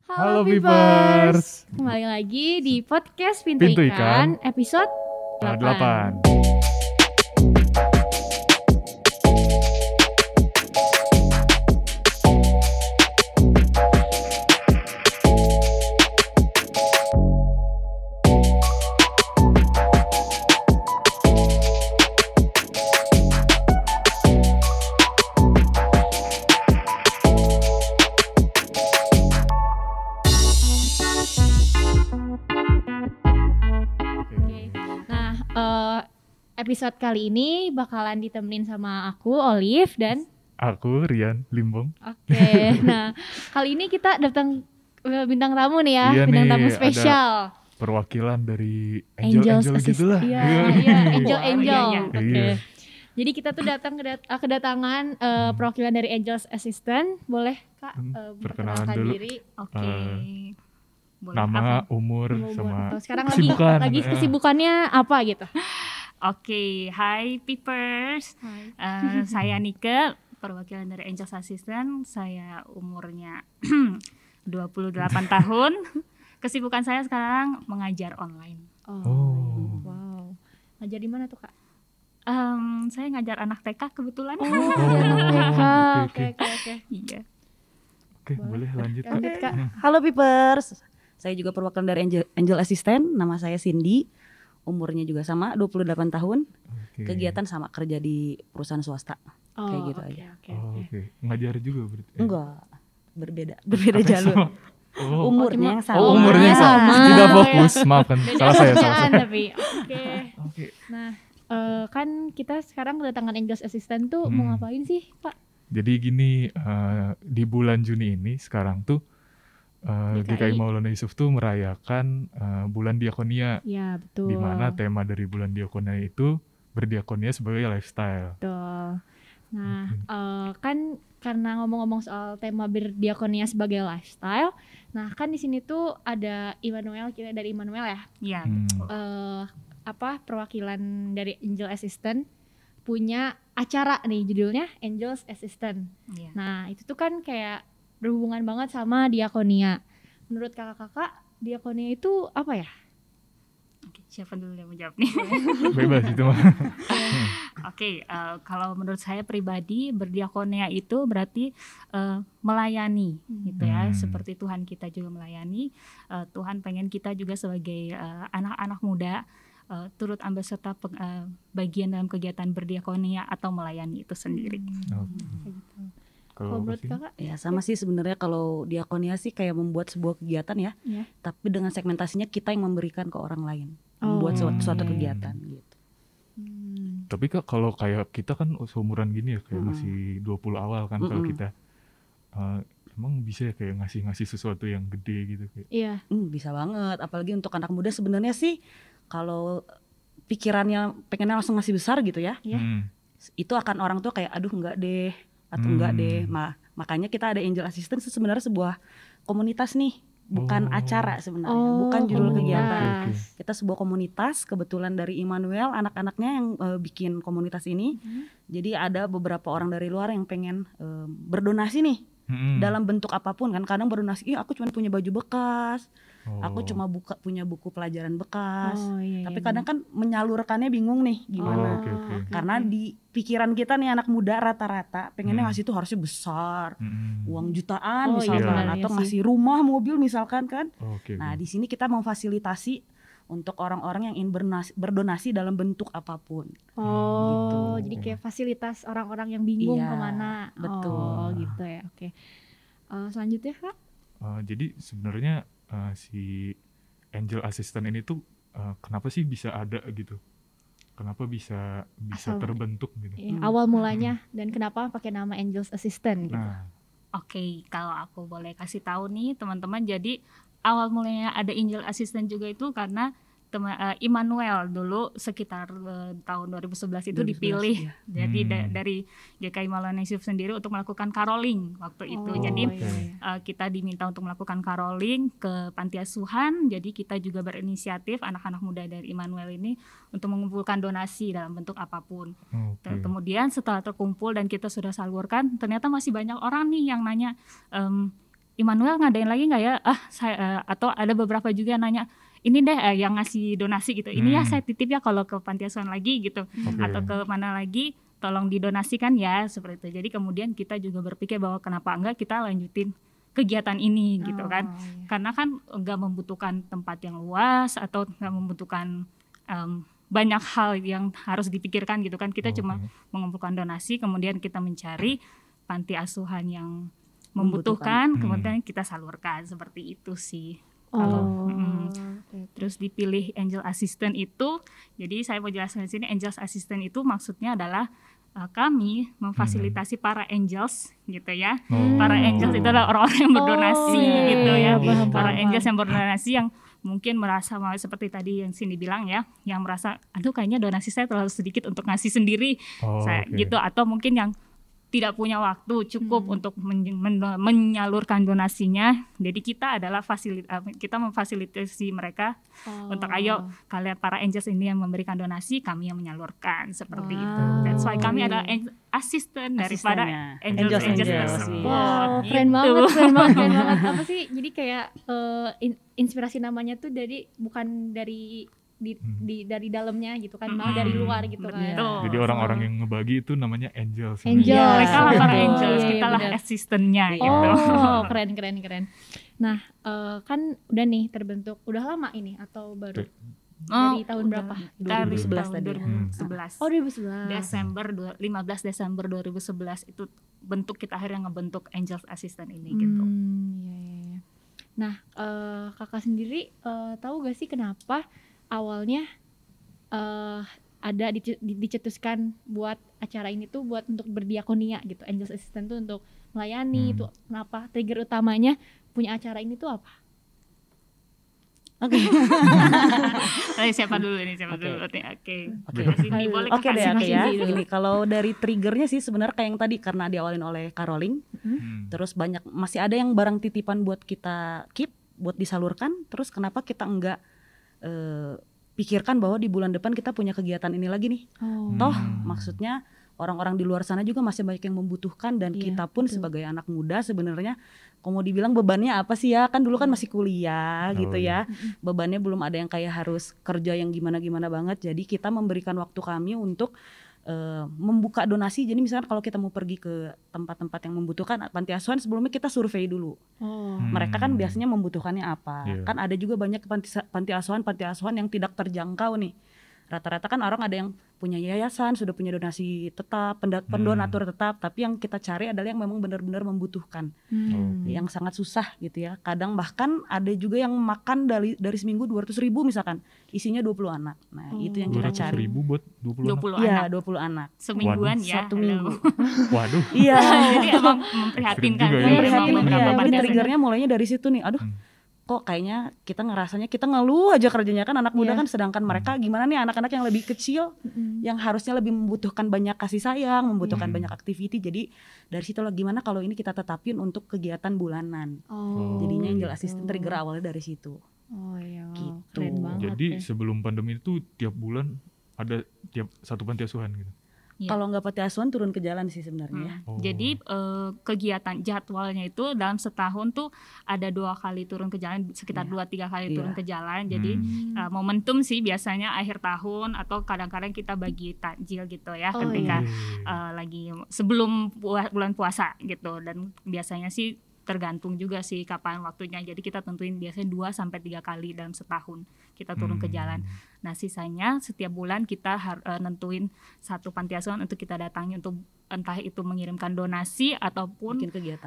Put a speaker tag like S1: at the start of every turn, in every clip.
S1: Halo Vipers,
S2: kembali lagi di podcast
S1: Pintu
S2: Pintu
S1: Ikan,
S2: Ikan episode 8.
S1: 8.
S2: Oke. Nah, episode kali ini bakalan ditemenin sama aku Olive dan
S1: Aku Rian Limbong.
S2: Nah, kali ini kita datang bintang tamu nih ya,
S1: Iya
S2: bintang
S1: nih,
S2: tamu
S1: ada
S2: spesial.
S1: Perwakilan dari
S2: Angels
S1: Angel
S2: Assist-
S1: gitu lah.
S2: Iya, Angel.
S3: Iya.
S2: Oke.
S1: Iya.
S2: Jadi kita tuh datang kedatangan perwakilan dari Angels Assistant. Boleh Kak
S1: Perkenalan
S2: memperkenalkan
S1: dulu.
S2: diri?
S3: Oke. Boleh
S1: Nama,
S3: apa?
S1: umur,
S2: Umur,
S1: sama
S2: atau sekarang
S1: kesibukan.
S2: lagi kesibukannya apa gitu?
S3: Oke, hai Peepers. Saya Nike, perwakilan dari Angels Assistant. Saya umurnya 28 tahun. Kesibukan saya sekarang mengajar online.
S1: Oh.
S2: Wow. Ngajar di mana tuh Kak?
S3: Saya ngajar anak TK kebetulan.
S2: TK.
S1: oke.
S2: Oke.
S3: Iya.
S1: Oke, boleh lanjut Kak.
S2: Lanjut Kak.
S4: Halo Pipers, saya juga perwakilan dari Angel Assistant, nama saya Cindy, umurnya juga sama 28 tahun,
S1: Oke.
S4: kegiatan sama kerja di perusahaan swasta, kayak gitu
S2: oke,
S4: aja.
S2: oke,
S1: Oh,
S2: oke.
S1: oke. Ngajar juga berarti.
S4: Enggak, berbeda jalur,
S1: Oh,
S4: umurnya yang sama.
S1: oh, umurnya
S2: Umurnya
S1: sama.
S2: sama.
S1: Tidak fokus, maafkan.
S2: Beda
S1: Salah saya.
S2: kerjaan tapi. Oke.
S1: Oke.
S2: Nah, kan kita sekarang kedatangan Angels Assistant tuh mau ngapain sih, Pak?
S1: Jadi gini, di bulan Juni ini sekarang tuh GKI Maulana Yusuf tuh merayakan bulan Diakonia,
S2: Ya, betul.
S1: di mana tema dari bulan Diakonia itu berdiakonia sebagai lifestyle.
S2: Betul. Nah, kan karena ngomong-ngomong soal tema berdiakonia sebagai lifestyle, nah kan di sini tuh ada Immanuel, kita dari Immanuel ya.
S3: Iya.
S2: Perwakilan dari Angel Assistant punya acara nih judulnya Angels Assistant.
S3: Iya.
S2: Nah, itu tuh kan kayak berhubungan banget sama diakonia. Menurut kakak-kakak, diakonia itu apa ya?
S3: Oke, siapa dulu yang menjawab nih?
S1: Bebas itu mah.
S3: Oke, kalau menurut saya pribadi berdiakonia itu berarti melayani, gitu ya. Seperti Tuhan kita juga melayani. Tuhan pengen kita juga sebagai anak-anak muda turut ambil serta bagian dalam kegiatan berdiakonia atau melayani itu sendiri.
S2: Kayak gitu. Kalau menurut
S1: Sini?
S2: kakak?
S4: Ya sama sih sebenarnya kalau diakonia sih kayak membuat sebuah kegiatan ya,
S2: Ya.
S4: tapi dengan segmentasinya kita yang memberikan ke orang lain, membuat suatu kegiatan gitu.
S1: Tapi Kak, kalau kayak kita kan seumuran gini ya, kayak masih 20 awal kan kalau kita. Emang bisa ya kayak ngasih sesuatu yang gede gitu kayak.
S2: Iya.
S4: Bisa banget, apalagi untuk anak muda sebenarnya sih kalau pikirannya pengennya langsung ngasih besar gitu ya,
S2: Ya.
S4: itu akan orang tuh kayak aduh enggak deh atau enggak deh. Makanya kita ada Angel Assistant itu sebenarnya sebuah komunitas nih, bukan acara sebenarnya, bukan judul kegiatan.
S2: komunitas.
S4: Kita sebuah komunitas, kebetulan dari Immanuel anak-anaknya yang bikin komunitas ini. Jadi ada beberapa orang dari luar yang pengen berdonasi nih dalam bentuk apapun kan. Kadang berdonasi, aku cuma punya baju bekas, aku cuma punya buku pelajaran bekas.
S2: Iya,
S4: Tapi kadang kan menyalurkannya bingung nih gimana.
S1: Oke.
S4: Karena di pikiran kita nih anak muda rata-rata pengennya ngasih tuh harusnya besar, uang jutaan misalkan,
S2: benar,
S4: atau
S2: iya
S4: ngasih rumah, mobil misalkan kan.
S1: Oke.
S4: Nah di sini kita memfasilitasi untuk orang-orang yang ingin berdonasi dalam bentuk apapun.
S2: Jadi kayak fasilitas orang-orang yang bingung
S4: Iya,
S2: kemana.
S4: betul.
S2: Gitu ya. Oke. Selanjutnya Kak?
S1: Jadi sebenarnya si Angel Assistant ini tuh kenapa sih bisa ada gitu? Kenapa bisa
S2: Asal-
S1: terbentuk gitu?
S2: Ya, awal mulanya dan kenapa pakai nama Angels Assistant gitu.
S1: Nah,
S3: Oke, kalau aku boleh kasih tahu nih teman-teman, jadi awal mulanya ada Angel Assistant juga itu karena Immanuel dulu sekitar tahun 2011 itu
S4: 2011,
S3: dipilih
S4: iya.
S3: jadi dari GKI Maulana Yusuf sendiri untuk melakukan caroling waktu itu. Jadi kita diminta untuk melakukan caroling ke panti asuhan. Jadi kita juga berinisiatif anak-anak muda dari Immanuel ini untuk mengumpulkan donasi dalam bentuk apapun. Kemudian setelah terkumpul dan kita sudah salurkan, ternyata masih banyak orang nih yang nanya, Immanuel ngadain lagi nggak ya? Saya atau ada beberapa juga yang nanya, ini deh yang ngasih donasi gitu. Ini ya saya titip ya kalau ke panti asuhan lagi gitu, atau ke mana lagi, tolong didonasikan ya seperti itu. Jadi kemudian kita juga berpikir bahwa kenapa enggak kita lanjutin kegiatan ini gitu kan? Karena kan nggak membutuhkan tempat yang luas atau nggak membutuhkan banyak hal yang harus dipikirkan gitu kan. Kita cuma mengumpulkan donasi, kemudian kita mencari panti asuhan yang membutuhkan, kemudian kita salurkan, seperti itu sih. Terus dipilih angel assistant itu, jadi saya mau jelaskan di sini, angel assistant itu maksudnya adalah kami memfasilitasi para angels gitu ya. Para angels itu adalah orang-orang yang berdonasi gitu ya. Para angels yang berdonasi yang mungkin merasa seperti tadi yang Cindy bilang ya, yang merasa aduh kayaknya donasi saya terlalu sedikit untuk ngasih sendiri, gitu, atau mungkin yang tidak punya waktu cukup untuk menyalurkan donasinya. Jadi kita adalah kita memfasilitasi mereka untuk ayo kalian para angels ini yang memberikan donasi, kami yang menyalurkan, seperti itu. That's why kami adalah asisten daripada angels tersebut.
S2: Keren banget, keren banget. Apa sih? Jadi kayak inspirasi namanya tuh bukan dari dari dalamnya gitu kan, malah dari luar gitu kan.
S1: Jadi orang-orang yang ngebagi itu namanya angels.
S3: Mereka lah para angels, kita lah asistennya gitu.
S2: Keren. Nah, kan udah nih terbentuk, udah lama ini atau baru? Dari tahun berapa?
S3: Dari tahun 2011.
S2: 2011.
S3: 15 Desember 2011 itu kita akhirnya ngebentuk Angels Assistant ini gitu.
S2: Iya. Nah, kakak sendiri tahu gak sih kenapa awalnya ada dicetuskan buat acara ini tuh buat untuk berdiakonia gitu, Angels Assistant tuh untuk melayani itu, kenapa trigger utamanya punya acara ini tuh apa?
S4: Oke.
S3: Siapa dulu nih? Oke.
S4: Oke deh ya. Ini kalau dari triggernya sih sebenarnya kayak yang tadi, karena diawalin oleh Caroling. Terus masih ada yang barang titipan buat kita keep, buat disalurkan. Terus kenapa kita enggak pikirkan bahwa di bulan depan kita punya kegiatan ini lagi nih. Toh maksudnya orang-orang di luar sana juga masih banyak yang membutuhkan, dan kita pun sebagai anak muda sebenarnya kalau mau dibilang bebannya apa sih ya, kan dulu kan masih kuliah gitu ya. Bebannya belum ada yang kayak harus kerja yang gimana-gimana banget. Jadi kita memberikan waktu kami untuk membuka donasi. Jadi misalkan kalau kita mau pergi ke tempat-tempat yang membutuhkan panti asuhan, sebelumnya kita survei dulu. Mereka kan biasanya membutuhkannya apa. Kan ada juga banyak panti asuhan yang tidak terjangkau nih. Rata-rata kan orang ada yang punya yayasan, sudah punya donasi tetap, pendonatur tetap, tapi yang kita cari adalah yang memang benar-benar membutuhkan, yang sangat susah gitu ya. Kadang bahkan ada juga yang makan dari seminggu 200.000 misalkan, isinya 20 anak. Nah itu yang kita cari.
S1: 200.000 buat 20 anak?
S4: Iya 20 anak.
S3: Semingguan ya?
S4: Satu minggu.
S1: Waduh.
S3: Iya. Jadi emang memprihatinkan.
S4: Jadi triggernya mulainya dari situ nih, aduh kok kayaknya kita ngerasanya kita ngeluh aja kerjanya kan anak muda kan, sedangkan mereka gimana nih anak-anak yang lebih kecil yang harusnya lebih membutuhkan banyak kasih sayang, membutuhkan banyak aktiviti. Jadi dari situ lah gimana kalau ini kita tetapin untuk kegiatan bulanan. Jadinya Angel Assistant trigger awalnya dari situ. Gitu.
S2: Keren banget.
S1: Jadi sebelum pandemi itu tiap bulan ada satu panti asuhan gitu.
S4: Kalau nggak panti asuhan turun ke jalan sih sebenarnya.
S3: Jadi kegiatan jadwalnya itu dalam setahun tuh ada 2 kali turun ke jalan, sekitar 2-3 kali turun ke jalan. Jadi momentum sih biasanya akhir tahun atau kadang-kadang kita bagi takjil gitu ya, ketika lagi sebelum bulan puasa gitu. Dan biasanya sih tergantung juga sih kapan waktunya. Jadi kita tentuin biasanya 2-3 kali dalam setahun kita turun ke jalan. Nah sisanya setiap bulan kita nentuin satu panti asuhan untuk kita datangi, untuk entah itu mengirimkan donasi ataupun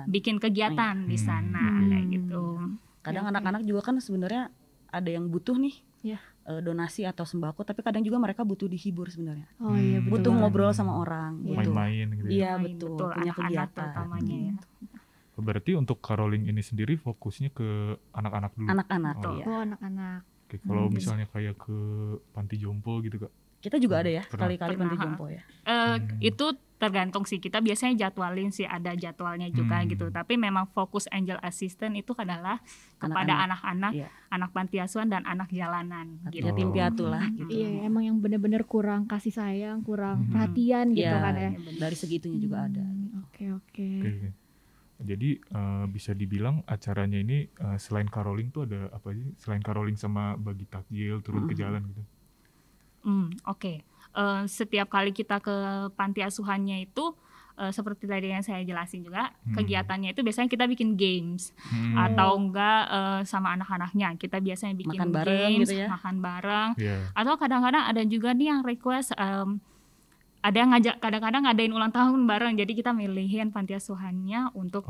S3: bikin kegiatan di sana kayak gitu.
S4: Kadang anak-anak juga kan sebenarnya ada yang butuh nih donasi atau sembako, tapi kadang juga mereka butuh dihibur sebenarnya. Butuh ngobrol sama orang,
S1: main-main gitu.
S4: Iya betul, punya kegiatan
S3: utamanya ya.
S1: Berarti untuk Caroling ini sendiri fokusnya ke anak-anak dulu.
S4: Anak-anak.
S2: Anak-anak.
S1: Oke, kalau misalnya kayak ke panti jompo gitu Kak.
S4: Kita juga ada ya sekali-kali panti jompo ya.
S3: Itu tergantung sih, kita biasanya jadwalin sih, ada jadwalnya juga gitu. Tapi memang fokus Angel Assistant itu adalah kepada anak-anak, anak panti asuhan dan anak jalanan gitu.
S4: Yatim piatu lah gitu.
S2: Iya, emang yang benar-benar kurang kasih sayang, kurang perhatian gitu kan ya.
S4: Dari segitunya juga ada.
S2: Oke.
S1: Jadi bisa dibilang acaranya ini selain caroling tuh ada apa sih? Selain caroling sama bagi takjil, turun ke jalan gitu.
S3: Oke. Setiap kali kita ke panti asuhannya itu seperti tadi yang saya jelasin juga, kegiatannya itu biasanya kita bikin games atau enggak sama anak-anaknya. Kita biasanya bikin
S4: Makan bareng
S3: games,
S4: gitu ya?
S3: makan bareng.
S1: Iya.
S3: Atau kadang-kadang ada juga nih yang request ada yang ngajak kadang-kadang ngadain ulang tahun bareng. Jadi kita milihin panti asuhannya untuk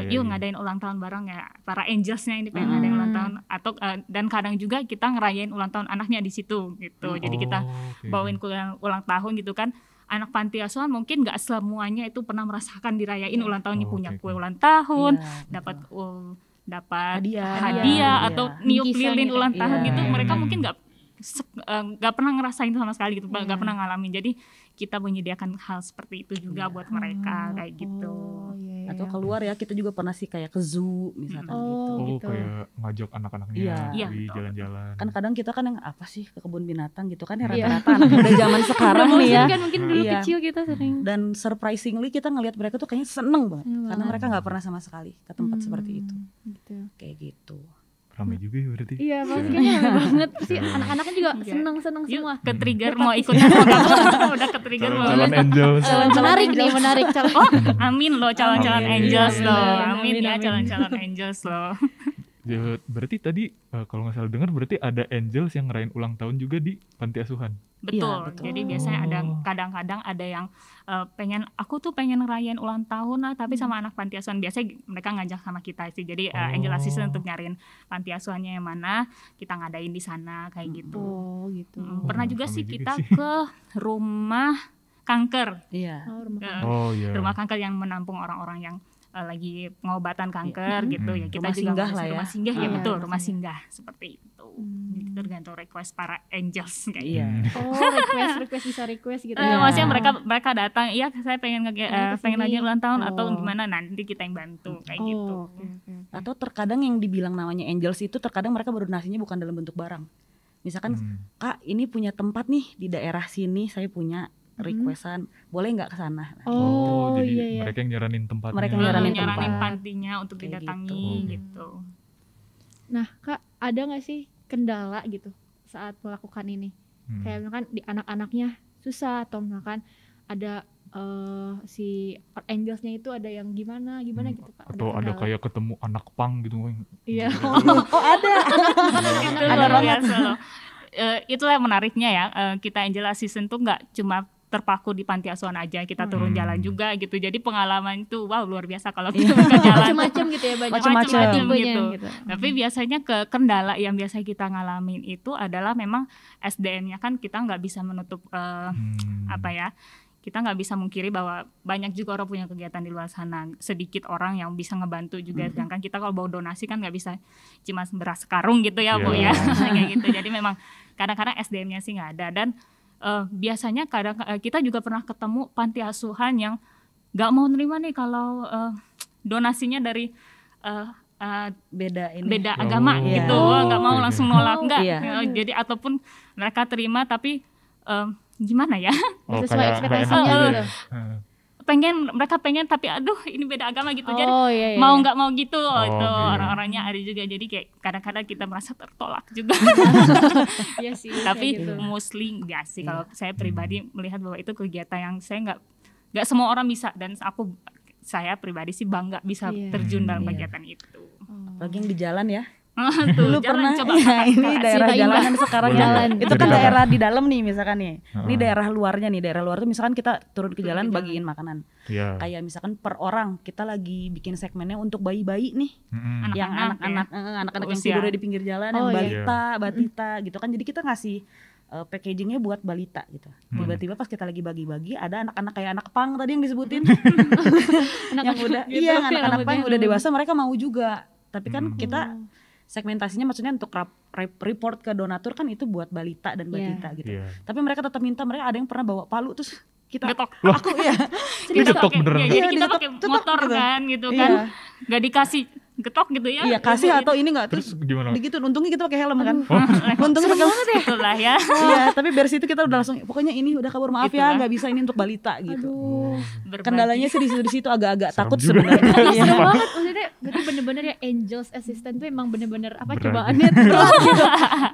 S3: yuk ngadain ulang tahun bareng ya. Para angelsnya ini pengen ngadain ulang tahun atau dan kadang juga kita ngerayain ulang tahun anaknya di situ gitu. Jadi kita bawain kue ulang tahun gitu kan. Anak panti asuhan mungkin nggak semuanya itu pernah merasakan dirayain ulang tahunnya, punya kue ulang tahun, dapat hadiah atau niup lilin ulang tahun gitu. Mereka mungkin nggak pernah ngerasain sama sekali gitu, nggak pernah ngalamin. Jadi kita menyediakan hal seperti itu juga buat mereka kayak gitu.
S4: Atau keluar ya, kita juga pernah sih kayak ke zoo misalkan gitu.
S1: Kayak ngajak anak-anaknya di jalan-jalan.
S4: Kan kadang kita kan yang apa sih ke kebun binatang gitu kan ya, rata-rata anak muda zaman sekarang nih ya.
S2: Kan mungkin dulu kecil kita sering.
S4: Dan surprisingly kita ngelihat mereka tuh kayaknya seneng banget karena mereka nggak pernah sama sekali ke tempat seperti itu.
S2: Gitu.
S4: Kayak gitu.
S1: Ramai juga ya berarti.
S2: Iya, kayaknya ramai banget sih. Anak-anaknya juga seneng-seneng semua.
S3: Ke trigger mau ikut udah ke trigger mau.
S1: Calon angels.
S2: Menarik calon.
S3: Amin loh calon-calon angels loh. Amin ya calon-calon angels loh.
S1: Ya, berarti tadi kalau nggak salah dengar berarti ada angels yang ngerayain ulang tahun juga di panti asuhan.
S3: Betul. Jadi biasanya ada kadang-kadang ada yang aku tuh pengen ngerayain ulang tahun lah tapi sama anak panti asuhan. Biasanya mereka ngajak sama kita sih. Jadi angel assistant untuk nyariin panti asuhannya yang mana, kita ngadain di sana kayak gitu.
S2: Gitu.
S3: Pernah juga sih kita ke rumah kanker.
S4: Iya.
S3: Rumah kanker yang menampung orang-orang yang lagi pengobatan kanker gitu ya. Kita
S4: rumah
S3: juga
S4: singgah lah ya.
S3: Rumah singgah ya betul, rumah singgah seperti itu. Jadi tergantung request para angels kayak gitu.
S2: request bisa request gitu.
S3: Maksudnya mereka datang, iya saya pengen lagi ulang tahun atau gimana, nanti kita yang bantu kayak gitu.
S4: Atau terkadang yang dibilang namanya angels itu terkadang mereka berdonasinya bukan dalam bentuk barang. Misalkan Kak ini punya tempat nih di daerah sini, saya punya requestan, boleh nggak ke sana?
S1: Jadi mereka yang nyaranin tempatnya.
S4: Mereka
S3: nyaranin pantinya untuk didatangi gitu.
S2: Nah, Kak, ada nggak sih kendala gitu saat melakukan ini? Kayak misalkan di anak-anaknya susah atau misalkan ada si angelsnya itu ada yang gimana gitu, Kak?
S1: Atau ada kayak ketemu anak pang gitu.
S2: Iya.
S4: Ada.
S3: Itu luar biasa loh. Itulah menariknya ya, kita angel assistant tuh nggak cuma terpaku di panti asuhan aja, kita turun jalan juga gitu. Jadi pengalaman itu luar biasa kalau kita ke jalan.
S2: Macam-macam gitu ya, banyak
S3: macam-macam gitu.
S2: gitu.
S3: Tapi biasanya kendala yang biasa kita ngalamin itu adalah memang SDM-nya kan kita nggak bisa menutup kita nggak bisa mungkiri bahwa banyak juga orang punya kegiatan di luar sana. Sedikit orang yang bisa ngebantu juga. Sedangkan kita kalau bawa donasi kan nggak bisa cuma beras karung gitu ya, Bu ya. Kayak gitu. Jadi memang kadang-kadang SDM-nya sih nggak ada. Dan biasanya kadang kita juga pernah ketemu panti asuhan yang nggak mau nerima nih kalau donasinya dari beda agama gitu, nggak mau langsung nolak jadi ataupun mereka terima tapi gimana ya
S2: sesuai ekspektasinya gitu.
S3: Mereka pengen tapi aduh ini beda agama gitu, jadi mau nggak mau gitu itu orang-orangnya ada juga, jadi kayak kadang-kadang kita merasa tertolak juga.
S2: Iya sih,
S3: tapi
S2: gitu.
S3: Mostly enggak sih, kalau saya pribadi melihat bahwa itu kegiatan yang saya nggak semua orang bisa, dan saya pribadi sih bangga bisa terjun dalam kegiatan itu.
S4: Apalagi yang di jalan ya.
S3: Dulu
S4: pernah
S3: coba
S4: ini daerah jalanan sekarang jalan. Itu kan daerah di dalam nih misalkan nih. Ini daerah luarnya nih. Daerah luar tuh misalkan kita turun ke jalan bagiin makanan. Kayak misalkan per orang kita lagi bikin segmennya untuk bayi-bayi nih. Yang anak-anak yang tidurnya di pinggir jalan, yang batita gitu kan. Jadi kita ngasih packagingnya buat balita gitu. Tiba-tiba pas kita lagi bagi-bagi ada anak-anak kayak anak pang tadi yang disebutin. Yang udah anak-anak pang yang udah dewasa mereka mau juga. Tapi kan kita segmentasinya maksudnya untuk report ke donatur kan itu buat balita dan batita gitu. Tapi mereka tetap minta, mereka ada yang pernah bawa palu terus kita
S3: Getok.
S4: aku ya
S1: Ini getok beneran.
S3: Ya, jadi
S4: Iya,
S3: kita
S4: digetok,
S3: pakai
S4: getok
S3: motor
S4: gitu.
S3: kan gitu
S4: Iya.
S3: kan. Gak dikasih getok gitu ya.
S4: iya kasih atau ini enggak
S1: Terus
S4: terus
S1: gimana?
S4: begitu untungnya kita pakai helm kan.
S1: Oh,
S4: Untungnya pakai helm.
S3: Itulah ya.
S4: Iya, tapi beres itu kita udah langsung pokoknya ini udah kabur maaf ya
S3: Itulah.
S4: nggak bisa ini untuk balita gitu.
S2: Aduh.
S3: Berbagi.
S4: Kendalanya sih di situ agak-agak
S1: Serem
S4: takut
S1: juga.
S4: sebenarnya. Iya.
S2: Serem banget maksudnya, berarti bener-bener ya Angels Assistant tuh emang bener-bener apa
S1: Berat.
S2: cobaannya tuh berat gitu.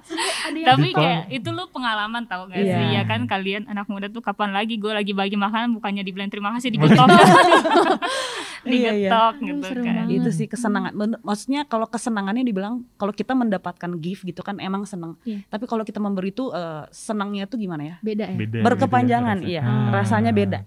S2: Sampai ada yang
S3: Tapi
S1: Ditolong.
S3: kayak itu lu pengalaman tau gak
S4: Iya.
S3: sih ya kan kalian anak muda tuh kapan lagi gue lagi bagi makanan bukannya dibilang terima kasih digetok
S4: Iya, iya.
S3: digetok
S2: Aduh,
S3: gitu
S2: serem
S3: kan.
S2: banget.
S4: Itu sih kesenangan. Maksudnya kalau kesenangannya dibilang kalau kita mendapatkan gift gitu kan emang senang.
S2: Iya.
S4: Tapi kalau kita memberi itu senangnya tuh gimana ya?
S2: beda ya.
S1: beda.
S4: Berkepanjangan,
S1: beda
S4: iya.
S1: rasanya.
S4: Rasanya beda.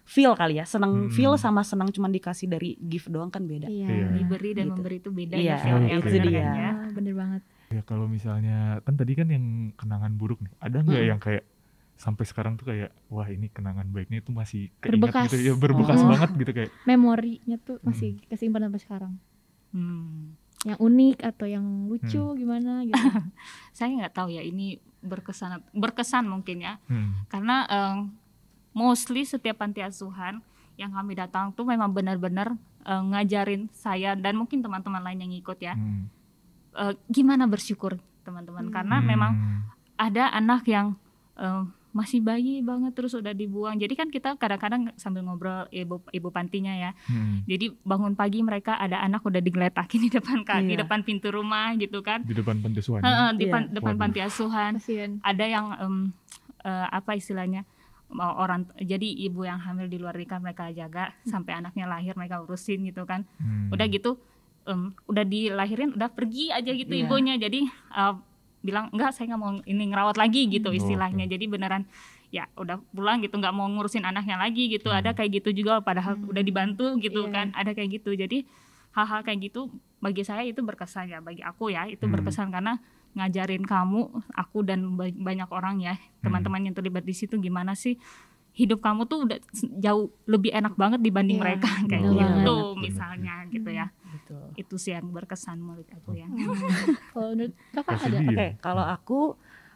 S4: Feel kali ya. Senang
S1: Hmm.
S4: feel sama senang cuma dikasih dari gift doang kan beda.
S2: Iya.
S1: Iya.
S3: Diberi dan
S4: Gitu.
S3: memberi itu beda
S4: Iya,
S3: ya feel-nya,
S1: itu
S3: bener
S4: dia.
S3: kan ya.
S2: Ah, bener banget.
S1: Ya kalau misalnya kan tadi kan yang kenangan buruk nih, ada nggak yang kayak sampai sekarang tuh kayak wah ini kenangan baiknya itu masih keinget
S2: Berbekas.
S1: gitu ya, berbekas
S2: Oh.
S1: banget gitu kayak.
S2: Memorinya tuh masih kesimpan sampai sekarang.
S3: Hmm.
S2: Yang unik atau yang lucu gimana gitu.
S3: Saya nggak tahu ya ini berkesan mungkin ya
S1: Hmm.
S3: karena mostly setiap panti asuhan yang kami datang tuh memang benar-benar ngajarin saya dan mungkin teman-teman lain yang ikut ya
S1: Hmm.
S3: gimana bersyukur teman-teman karena memang ada anak yang masih bayi banget terus udah dibuang. Jadi kan kita kadang-kadang sambil ngobrol ibu pantinya ya.
S1: Hmm.
S3: Jadi bangun pagi mereka ada anak udah digeletakin di depan di
S4: Iya.
S3: depan pintu rumah gitu kan.
S1: Di depan panti asuhan.
S3: Di
S4: Iya.
S3: depan
S1: Waduh.
S3: panti asuhan.
S2: Kasian.
S3: Ada yang apa istilahnya jadi ibu yang hamil di luar nikah mereka jaga sampai anaknya lahir mereka urusin gitu kan.
S1: Hmm.
S3: Udah gitu udah dilahirin udah pergi aja gitu
S4: Iya.
S3: ibunya. Jadi bilang enggak saya nggak mau ini ngerawat lagi gitu istilahnya.
S1: Oke.
S3: Jadi beneran ya udah pulang gitu nggak mau ngurusin anaknya lagi gitu. Ada kayak gitu juga padahal udah dibantu gitu
S2: Iya.
S3: kan. Ada kayak gitu. Jadi hal-hal kayak gitu bagi saya itu berkesan ya, bagi aku ya itu berkesan karena ngajarin kamu, aku dan banyak orang ya teman-teman yang terlibat di situ gimana sih hidup kamu tuh udah jauh lebih enak banget dibanding
S2: Iya,
S3: mereka kayak
S2: bener
S3: gitu
S2: banget.
S3: misalnya gitu ya.
S4: Betul.
S3: Itu sih yang berkesan menurut aku ya.
S2: Kalau menurut kakak
S1: Kasih
S2: ada?
S1: dia.
S4: Oke, kalau aku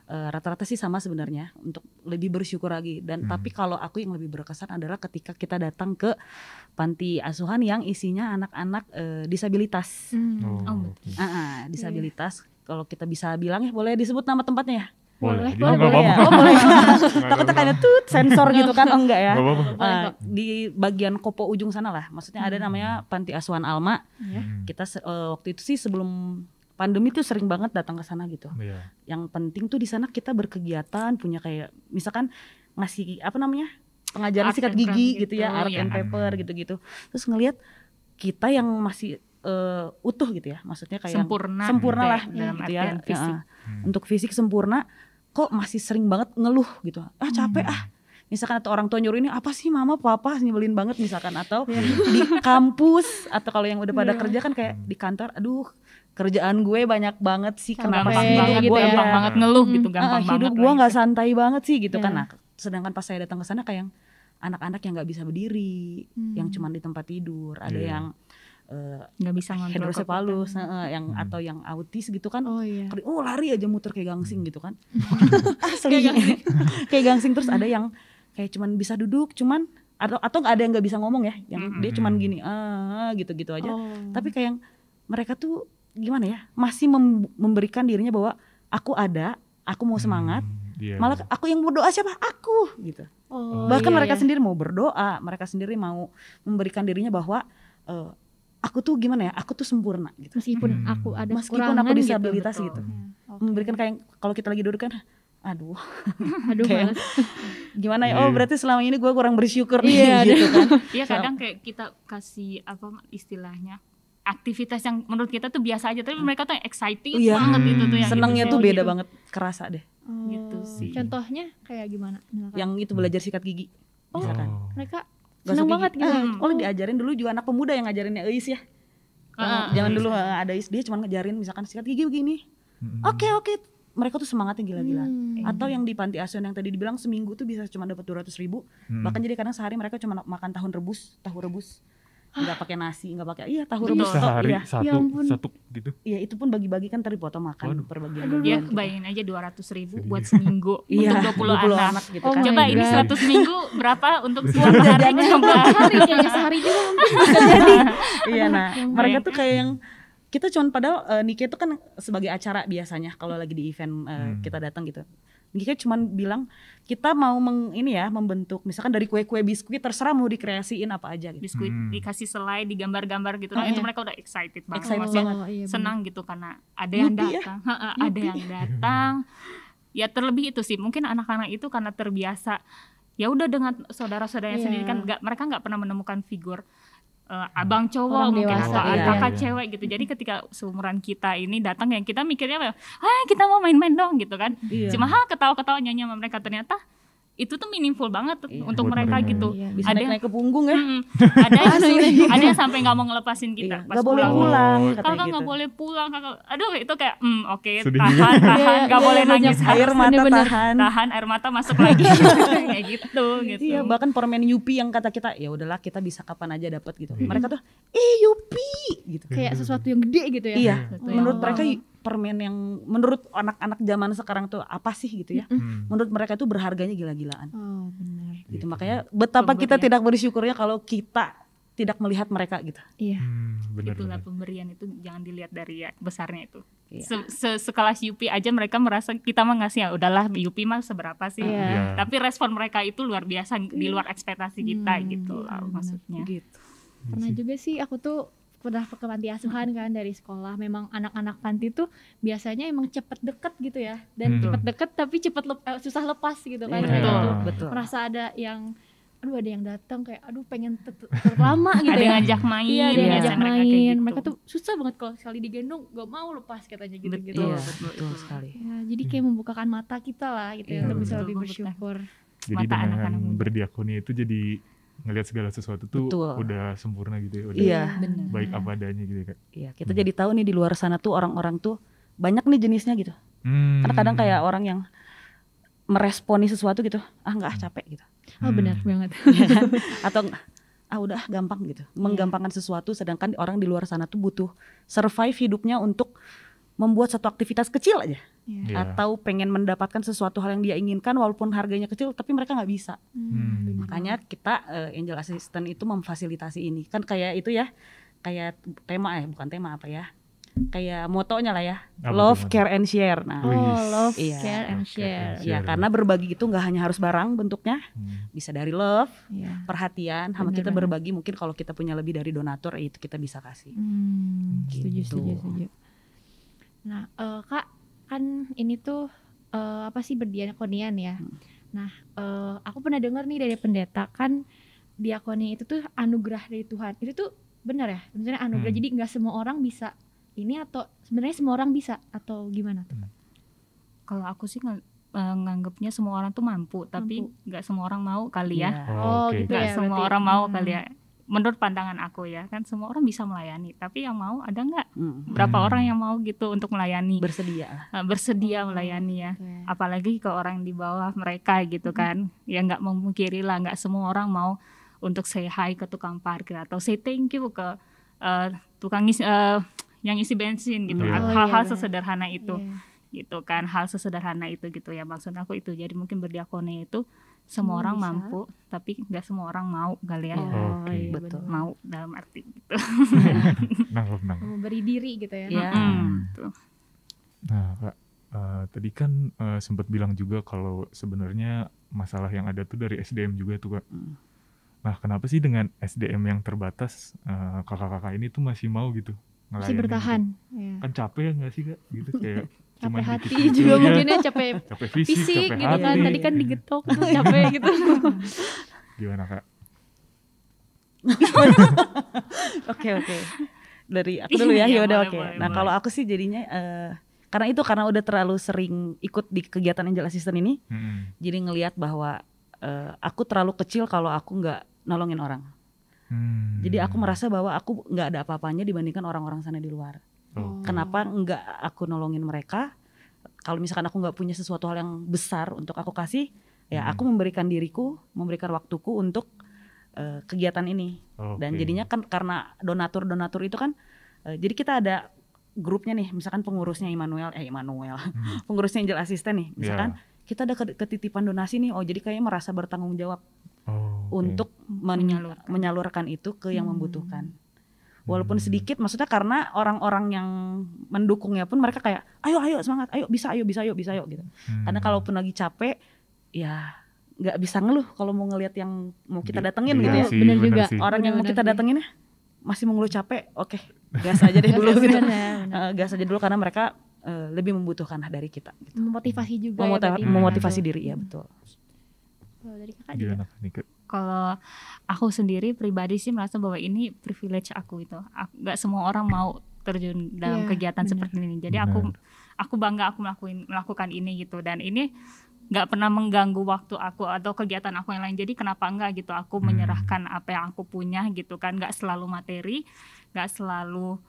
S4: rata-rata sih sama sebenarnya untuk lebih bersyukur lagi dan tapi kalau aku yang lebih berkesan adalah ketika kita datang ke panti asuhan yang isinya anak-anak disabilitas.
S3: Oh,
S1: oke.
S4: Disabilitas. Kalau kita bisa bilang ya boleh disebut nama tempatnya ya?
S2: Boleh,
S1: Jadi
S2: boleh,
S1: nggak
S2: boleh.
S1: apa-apa.
S4: Oh boleh.
S1: Nggak
S4: Takutnya
S1: apa-apa.
S4: kayak sensor gitu kan? Oh enggak ya?
S1: Nggak apa-apa.
S2: Boleh kok.
S4: Di bagian Kopo ujung sana lah. Maksudnya ada namanya Panti Asuhan Alma.
S1: Hmm.
S4: Kita waktu itu sih sebelum pandemi tuh sering banget datang ke sana gitu.
S1: Iya.
S4: Yang penting tuh di sana kita berkegiatan, punya kayak misalkan ngasih apa namanya? Pengajaran
S3: Art
S4: sikat
S3: and
S4: gigi
S3: craft
S4: gitu ya,
S3: gitu,
S4: art
S3: ya.
S4: and paper gitu-gitu. Terus ngelihat kita yang masih utuh gitu ya. Maksudnya kayak
S3: Sempurna
S4: sempurna
S3: gitu
S4: lah
S3: ya, dalam
S4: gitu ya.
S3: artian fisik.
S4: Untuk fisik sempurna kok masih sering banget ngeluh gitu. Ah capek misalkan atau orang tua nyuruh ini apa sih mama papa nyebelin banget misalkan atau di kampus atau kalau yang udah pada kerja kan kayak di kantor aduh kerjaan gue banyak banget sih kenapa
S3: Gampang
S4: sih
S3: banget
S2: gitu
S4: gue
S2: ya.
S3: gampang banget ngeluh gitu gampang
S4: hidup
S3: banget
S4: gue
S3: lah.
S4: nggak santai banget sih gitu kan.
S2: Iya.
S4: Nah sedangkan pas saya datang ke sana kayak anak-anak yang nggak bisa berdiri, yang cuma di tempat tidur, ada
S1: Iya.
S4: yang
S3: nggak bisa ngontrol
S4: hidrosefalus,
S3: kekuatan.
S4: yang atau yang autis gitu kan.
S2: Oh iya.
S4: Lari aja muter kayak gangsing gitu kan. Asli. Kayak gangsing terus ada yang kayak cuman bisa duduk, cuman atau nggak ada yang nggak bisa ngomong ya, yang dia cuman gini gitu-gitu aja.
S2: Oh.
S4: Tapi kayak yang mereka tuh gimana ya, masih memberikan dirinya bahwa aku ada, aku mau semangat.
S1: Iya.
S4: Malah aku yang berdoa siapa? Aku gitu.
S2: Oh,
S4: Bahkan
S2: iya,
S4: mereka
S2: iya.
S4: sendiri mau berdoa, mereka sendiri mau memberikan dirinya bahwa aku tuh gimana ya, aku tuh sempurna gitu.
S2: Meskipun aku ada
S4: Meskipun
S2: kekurangan
S4: aku disabilitas
S3: betul.
S4: gitu.
S2: Ya, oke.
S4: Memberikan kayak kalau kita lagi duduk kan, aduh,
S2: Aduh
S4: kayak
S2: males.
S4: gimana ya?
S1: Iya.
S4: Oh berarti selama ini gue kurang bersyukur nih
S2: Iya,
S4: gitu kan.
S3: Iya kadang kayak kita kasih apa istilahnya aktivitas yang menurut kita tuh biasa aja tapi mereka tuh excited
S4: Iya.
S3: banget itu tuh yang
S4: Senangnya
S3: itu
S4: tuh
S3: sih,
S4: beda
S3: gitu.
S4: banget, kerasa deh.
S2: Oh,
S3: Gitu sih.
S2: Contohnya kayak gimana? Misalkan.
S4: Yang itu belajar sikat gigi, misalkan.
S2: Mereka
S4: Gosok
S2: seneng
S4: gigi.
S2: banget gitu.
S4: Oh diajarin dulu juga anak pemuda yang ngajarinnya Eis ya. Zaman dulu ada Eis, dia cuma ngajarin misalkan sikat gigi begini. Oke, mereka tuh semangatnya gila-gila. Atau yang di panti asuhan yang tadi dibilang seminggu tuh bisa cuma dapat 200.000, bahkan jadi kadang sehari mereka cuma makan tahu rebus. nggak pakai nasi, nggak pakai tahu
S3: Betul.
S4: rebus tok,
S1: Sehari
S4: iya.
S2: Ya ampun.
S1: satu gitu.
S4: Iya, itu pun bagi-bagi kan terpotong makan
S1: Waduh.
S4: per bagian.
S3: Ya
S4: gitu.
S3: bayangin aja 200.000 buat seminggu
S4: Iya,
S3: untuk 20 anak.
S4: gitu
S2: Oh
S4: kan.
S2: my
S3: Coba ini
S2: God.
S3: 100 minggu berapa untuk sebuah hari coba.
S2: Sehari kayaknya sehari juga mungkin bisa jadi.
S4: Iya, nah
S2: Yang
S4: mereka
S3: bayangkan.
S4: tuh kayak yang kita cuman padahal Nike itu kan sebagai acara biasanya kalau lagi di event kita datang gitu. Nike cuman bilang kita mau membentuk misalkan dari kue-kue biskuit terserah mau dikreasiin apa aja gitu.
S3: Biskuit dikasih selai, digambar-gambar gitu. Nah,
S4: Oh,
S3: itu
S4: iya.
S3: mereka udah excited banget.
S4: Excited
S3: Maksudnya
S4: banget.
S2: Iya,
S3: senang gitu karena ada yang
S4: Yupi ya.
S3: datang. Ada yang datang. Ya terlebih itu sih, mungkin anak-anak itu karena terbiasa ya udah dengan saudara-saudaranya
S2: Iya.
S3: sendiri kan mereka nggak pernah menemukan figur abang cowok
S2: Orang
S3: mungkin
S2: dewasa,
S3: atau
S4: iya.
S3: kakak cewek gitu. Jadi ketika seumuran kita ini datang yang kita mikirnya kita mau main-main dong gitu kan.
S4: Iya.
S3: Cuma ketawa-ketawa nyanyi sama mereka, ternyata itu tuh meaningful banget
S4: Iya.
S3: untuk
S1: Buat
S3: mereka
S1: mereka.
S3: gitu.
S2: Iya,
S4: Bisa
S3: Ada yang
S4: naik ke punggung ya.
S3: ada yang sampai nggak mau ngelepasin kita
S4: Iya,
S3: pas
S4: nggak boleh
S3: pulang.
S4: pulang
S1: Oh.
S4: katanya
S3: Kakak
S4: gitu.
S3: nggak boleh pulang, kakak. Aduh itu kayak oke
S1: Sedih
S3: tahan
S2: Iya,
S3: nggak
S2: iya,
S3: boleh
S2: banyak
S3: nangis,
S2: air
S4: Air mata
S2: bener-bener.
S4: tahan.
S3: air mata masuk lagi kayak gitu.
S4: Iya, bahkan permen Yupi yang kata kita ya udahlah kita bisa kapan aja dapat gitu.
S1: Iya.
S4: Mereka tuh Yupi gitu.
S2: Kayak sesuatu yang gede gitu ya.
S4: Iya,
S3: Sesuatu
S4: menurut
S3: yang
S4: mereka permen yang menurut anak-anak zaman sekarang tuh apa sih gitu ya? Menurut mereka itu berharganya gila-gilaan.
S2: Oh benar.
S4: Gitu. Makanya betapa kita
S3: Pemberian.
S4: tidak bersyukurnya kalau kita tidak melihat mereka gitu.
S2: Iya.
S3: Itulah
S1: Benar-benar.
S3: pemberian itu jangan dilihat dari besarnya itu.
S4: Iya.
S3: Sekelas Yupi aja mereka merasa kita mah ngasih ya udahlah Yupi mah seberapa sih.
S2: Iya.
S1: Iya.
S3: Tapi respon mereka itu luar biasa di luar ekspektasi kita gitu lah
S2: benar.
S3: maksudnya.
S4: Gitu.
S2: Pernah juga sih aku tuh pernah ke panti asuhan kan dari sekolah. Memang anak-anak panti tuh biasanya emang cepet deket gitu ya. Dan cepet deket tapi susah lepas gitu kan.
S4: Iya,
S2: Kayak gitu.
S4: betul.
S2: Merasa ada yang ada yang datang kayak pengen lama gitu
S3: Ada
S2: ya.
S3: yang ngajak main,
S2: Iya, ada yang
S3: biasanya
S2: ngajak
S3: mereka kayak
S2: main.
S3: gitu.
S2: Mereka tuh susah banget kalau sekali digendong gak mau lepas katanya gitu-gitu.
S4: Iya,
S3: betul,
S4: betul
S3: betul.
S4: sekali.
S2: Ya, jadi kayak membukakan mata kita lah gitu
S4: Iya,
S2: ya, untuk bisa
S3: betul,
S2: lebih
S3: betul.
S2: bersyukur.
S1: Jadi
S3: Mata
S1: dengan
S3: anak-anak muda.
S1: berdiakonia itu jadi ngelihat segala sesuatu tuh
S4: Betul.
S1: udah sempurna gitu ya, udah
S4: Iya.
S3: Benar.
S1: baik apa adanya gitu ya, Kak.
S4: Iya, kita jadi tahu nih di luar sana tuh orang-orang tuh banyak nih jenisnya gitu. Karena kadang kayak orang yang meresponi sesuatu gitu, nggak capek gitu.
S2: Oh benar banget.
S4: Ya kan? Atau udah gampang gitu. Menggampangkan sesuatu sedangkan orang di luar sana tuh butuh survive hidupnya untuk membuat satu aktivitas kecil aja.
S1: Iya.
S4: Atau pengen mendapatkan sesuatu hal yang dia inginkan walaupun harganya kecil tapi mereka nggak bisa.
S2: Benar.
S4: Makanya kita Angel Assistant itu memfasilitasi ini. Kan kayak itu ya, kayak tema bukan tema apa ya, kayak motonya lah ya,
S1: Apa
S4: love,
S1: tuh,
S4: care and share. Nah,
S2: Oh, love,
S4: Iya.
S2: care and
S1: Love, care
S2: share.
S1: and
S4: ya
S1: share.
S4: karena berbagi itu nggak hanya harus barang bentuknya, bisa dari love,
S2: Iya.
S4: perhatian, sama kita
S2: Benar-benar.
S4: berbagi. Mungkin kalau kita punya lebih dari donatur, itu kita bisa kasih.
S2: Setuju,
S4: Gitu.
S2: setuju. Nah, Kak, kan ini tuh apa sih berdiakonian ya? Nah, aku pernah dengar nih dari pendeta kan diakoni itu tuh anugerah dari Tuhan. Itu tuh benar ya? Sebenarnya anugerah. Jadi nggak semua orang bisa ini atau sebenarnya semua orang bisa atau gimana tuh?
S3: Kalau aku sih nganggapnya semua orang tuh mampu, tapi nggak semua orang mau kali ya.
S4: Iya.
S2: Oh,
S1: Oke.
S2: gitu
S3: Nggak
S2: ya.
S3: semua
S2: berarti.
S3: orang mau kali ya. Menurut pandangan aku ya, kan semua orang bisa melayani, tapi yang mau ada nggak? Berapa orang yang mau gitu untuk melayani?
S4: Bersedia lah.
S3: Bersedia melayani ya.
S2: Oke.
S3: Apalagi ke orang di bawah mereka gitu kan. Ya nggak memungkiri lah, nggak semua orang mau untuk say hi ke tukang parkir atau say thank you ke tukang yang isi bensin gitu.
S1: Iya.
S2: Oh,
S3: Hal-hal
S2: iya,
S3: sesederhana itu.
S2: Iya.
S3: Gitu kan, hal sesederhana itu gitu ya, maksud aku itu. Jadi mungkin berdiakonia itu semua orang
S2: bisa.
S3: mampu, tapi nggak semua orang mau kali ya.
S2: Oh,
S1: Oke.
S2: iya,
S4: Betul.
S2: benar.
S3: Mau dalam arti gitu.
S1: Nangkep.
S2: Memberi diri gitu ya.
S4: Iya.
S3: Tuh.
S1: Nah, Kak, tadi kan sempat bilang juga kalau sebenarnya masalah yang ada tuh dari SDM juga tuh, Kak. Nah, kenapa sih dengan SDM yang terbatas kakak-kakak ini tuh masih mau gitu
S2: Masih
S1: ngelayanin
S2: bertahan.
S1: gitu?
S2: Iya.
S1: Kan capek nggak sih, Kak? Gitu kayak cuman
S2: Capek hati
S1: dikit-dikit
S2: juga
S1: ya.
S2: mungkin ya, capek
S1: Capek fisik,
S2: fisik
S1: capek
S2: gitu kan.
S1: hati.
S2: Tadi kan digetok capek gitu.
S1: Gimana, Kak?
S4: Oke. Dari aku dulu ya,
S3: Iya,
S4: yaudah
S3: boleh,
S4: oke.
S3: boleh,
S4: Nah
S3: boleh.
S4: kalau aku sih jadinya karena udah terlalu sering ikut di kegiatan Angel Assistant ini, jadi ngelihat bahwa aku terlalu kecil kalau aku nggak nolongin orang. Jadi aku merasa bahwa aku nggak ada apa-apanya dibandingkan orang-orang sana di luar.
S1: Oh.
S4: Kenapa nggak aku nolongin mereka? Kalau misalkan aku nggak punya sesuatu hal yang besar untuk aku kasih, ya aku memberikan diriku, memberikan waktuku untuk kegiatan ini. Dan jadinya kan karena donatur itu kan jadi kita ada grupnya nih, misalkan pengurusnya Immanuel, pengurusnya Angel Assistant nih, misalkan kita ada ketitipan donasi nih, jadi kayaknya merasa bertanggung jawab untuk menyalurkan itu ke yang membutuhkan. Walaupun sedikit, maksudnya karena orang-orang yang mendukungnya pun mereka kayak, ayo semangat, ayo bisa gitu. Karena kalaupun lagi capek, ya nggak bisa ngeluh kalau mau ngelihat yang mau kita datengin gitu ya.
S2: Bener juga.
S4: Orang yang mau kita datengin masih mengeluh capek, oke, gas aja deh dulu gitu. Gas aja dulu karena mereka lebih membutuhkan dari kita. Gitu.
S2: Memotivasi juga.
S4: Memotivasi diri ya betul.
S2: Kalau dari kakak juga.
S3: Kalau aku sendiri pribadi sih merasa bahwa ini privilege aku itu. Gak semua orang mau terjun dalam kegiatan seperti ini. Jadi aku bangga aku melakukan ini gitu. Dan ini gak pernah mengganggu waktu aku atau kegiatan aku yang lain. Jadi kenapa enggak gitu aku menyerahkan apa yang aku punya gitu kan. Gak selalu materi, gak selalu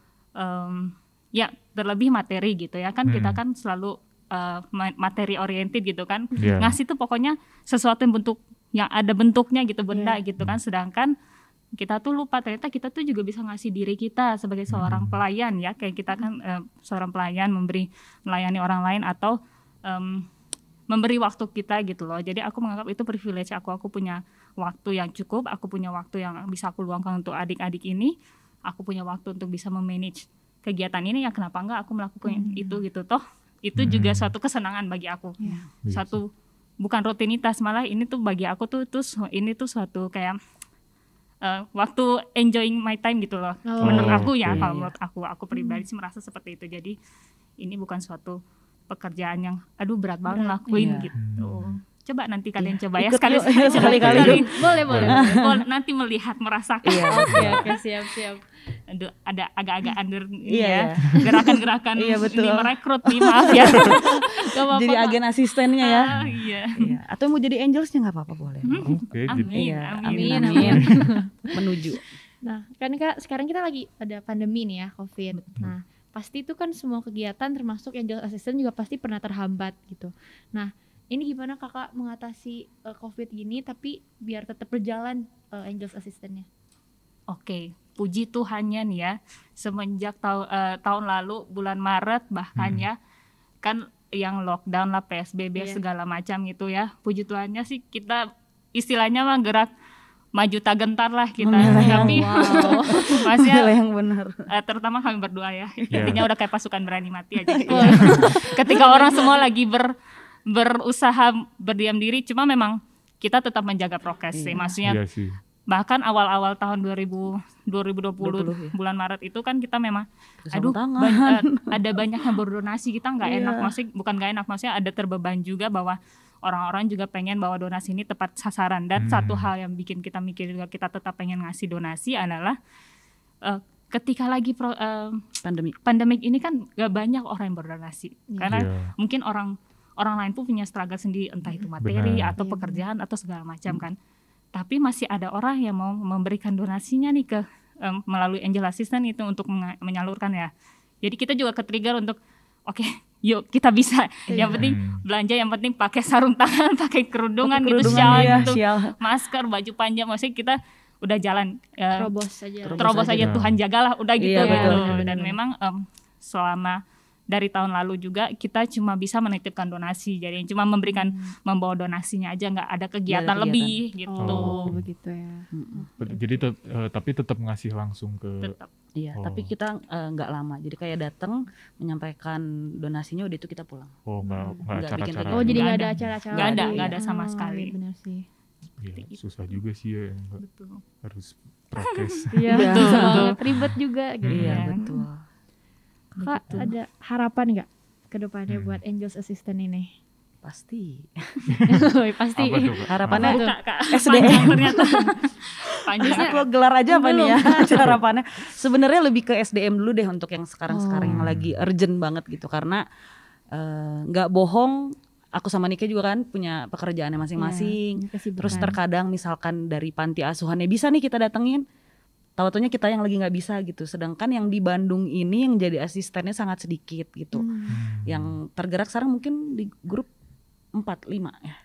S3: terlebih materi gitu ya kan. Kita kan selalu materi oriented gitu kan. Ngasih tuh pokoknya sesuatu yang ada bentuknya gitu, benda gitu kan. Sedangkan kita tuh lupa ternyata kita tuh juga bisa ngasih diri kita sebagai seorang pelayan ya. Kayak kita kan seorang pelayan melayani orang lain atau memberi waktu kita gitu loh. Jadi aku menganggap itu privilege aku punya waktu yang cukup, aku punya waktu yang bisa aku luangkan untuk adik-adik ini. Aku punya waktu untuk bisa memanage kegiatan ini, ya kenapa enggak aku melakukan itu gitu toh. Itu juga suatu kesenangan bagi aku. Satu bukan rutinitas, malah ini tuh bagi aku tuh ini tuh suatu kayak waktu enjoying my time gitu loh. Menurut aku ya, kalau menurut aku pribadi sih merasa seperti itu. Jadi ini bukan suatu pekerjaan yang berat banget lakuin gitu. Coba nanti kalian coba ya sekali-kali. Boleh. Nanti melihat, merasakan.
S2: Oke, siap.
S3: Aduh, ada agak-agak under gerakan-gerakan ini merekrut nih, maaf ya.
S4: Jadi agen asistennya ya.
S3: Iya.
S4: Atau mau jadi angelsnya nggak apa-apa boleh.
S3: Amin.
S4: Menuju.
S2: Nah, kan Kak, sekarang kita lagi ada pandemi nih ya, COVID. Nah, pasti itu kan semua kegiatan termasuk angel assistant juga pasti pernah terhambat gitu. Nah, ini gimana Kakak mengatasi COVID gini tapi biar tetap berjalan angel assistantnya?
S3: Oke, puji Tuhannya nih ya, semenjak tahun lalu bulan Maret bahkan ya, kan yang lockdown lah, PSBB segala macam gitu ya. Puji Tuhannya sih kita istilahnya mah gerak maju tak gentar lah kita. Tapi masih
S4: yang benar.
S3: Terutama kami berdua ya. Intinya udah kayak pasukan berani mati aja gitu. Ketika orang semua lagi berusaha berdiam diri, cuma memang kita tetap menjaga prokes sih. Maksudnya bahkan awal-awal tahun 2020 bulan Maret itu kan kita memang ada banyak yang berdonasi, kita nggak enak, maksudnya bukan nggak enak, maksudnya ada terbeban juga bahwa orang-orang juga pengen bahwa donasi ini tepat sasaran. Dan satu hal yang bikin kita mikir juga kita tetap pengen ngasih donasi adalah ketika lagi pandemik ini kan gak banyak orang yang berdonasi karena mungkin orang lain pun punya struggle sendiri, entah itu materi atau pekerjaan atau segala macam kan. Tapi masih ada orang yang mau memberikan donasinya nih ke melalui angel assistant itu untuk menyalurkan ya. Jadi kita juga ke-trigger untuk oke, yuk kita bisa. Yang penting belanja, yang penting pakai sarung tangan, pakai kerudungan gitu, masker, baju panjang. Maksudnya kita udah jalan terobos aja Tuhan jagalah udah gitu ya. Dan memang selama dari tahun lalu juga kita cuma bisa menitipkan donasi, jadi cuma membawa donasinya aja, nggak ada kegiatan lebih gitu.
S2: Begitu ya.
S1: Jadi tapi tetap ngasih langsung ke.
S4: Tapi kita nggak lama, jadi kayak datang menyampaikan donasinya, udah itu kita pulang.
S1: Nggak acara-acara.
S2: Jadi nggak ada acara-acara.
S3: Nggak ada sama sekali.
S2: Benar sih.
S1: Susah juga sih ya, harus prokes.
S2: Betul. Ribet juga gitu.
S4: Iya betul.
S2: Kak, ada harapan nggak ke depannya buat Angels Assistant ini?
S4: Pasti.
S2: Pasti.
S4: Harapannya
S3: SDM ternyata.
S4: Aku gelar aja apa nih ya harapannya. Sebenarnya lebih ke SDM dulu deh untuk yang sekarang yang lagi urgent banget gitu, karena nggak bohong, aku sama Nike juga kan punya pekerjaannya masing-masing. Terus terkadang misalkan dari panti asuhannya bisa nih kita datengin, tahu-taunya kita yang lagi nggak bisa gitu. Sedangkan yang di Bandung ini yang jadi asistennya sangat sedikit gitu. Yang tergerak sekarang mungkin di grup 4-5 ya.